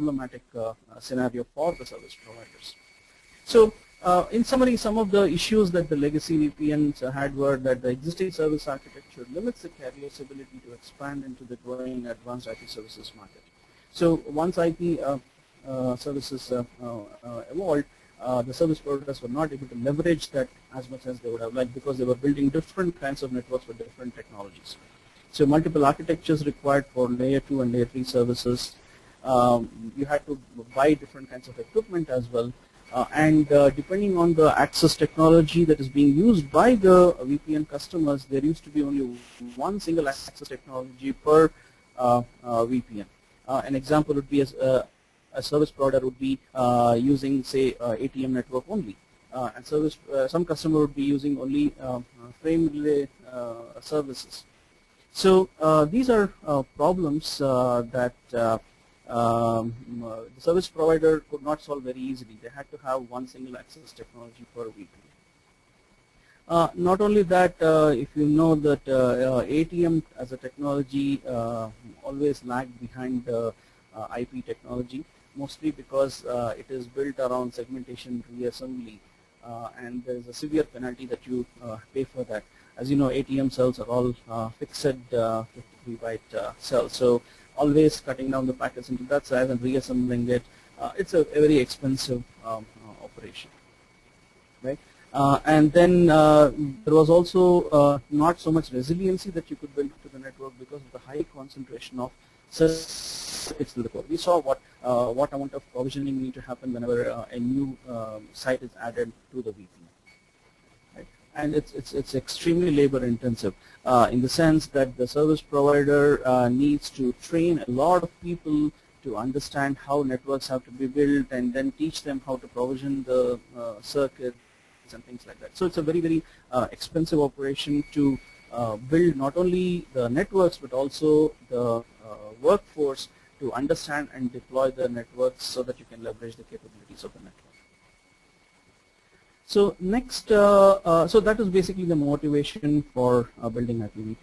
problematic scenario for the service providers. So in summary, some of the issues that the legacy VPNs had were that the existing service architecture limits the carrier's ability to expand into the growing advanced IP services market. So once IP services evolved, the service providers were not able to leverage that as much as they would have liked, because they were building different kinds of networks with different technologies. So multiple architectures required for layer 2 and layer 3 services. You had to buy different kinds of equipment as well. And depending on the access technology that is being used by the VPN customers, there used to be only one single access technology per VPN. An example would be a service provider would be using, say, ATM network only, and some customer would be using only frame relay services. So these are problems that the service provider could not solve very easily. They had to have one single access technology per VPN. Not only that, if you know that ATM as a technology always lagged behind IP technology, mostly because it is built around segmentation reassembly, and there is a severe penalty that you pay for that. As you know, ATM cells are all fixed 53 byte cells, so always cutting down the packets into that size and reassembling it, it's a very expensive operation, right? And then there was also not so much resiliency that you could build to the network because of the high concentration of circuits in the core. We saw what amount of provisioning need to happen whenever a new site is added to the VPN. And it's extremely labor intensive in the sense that the service provider needs to train a lot of people to understand how networks have to be built, and then teach them how to provision the circuits and things like that. So it's a very, very expensive operation to build not only the networks but also the workforce to understand and deploy the networks so that you can leverage the capabilities of the network. So next, so that is basically the motivation for building IPVPN.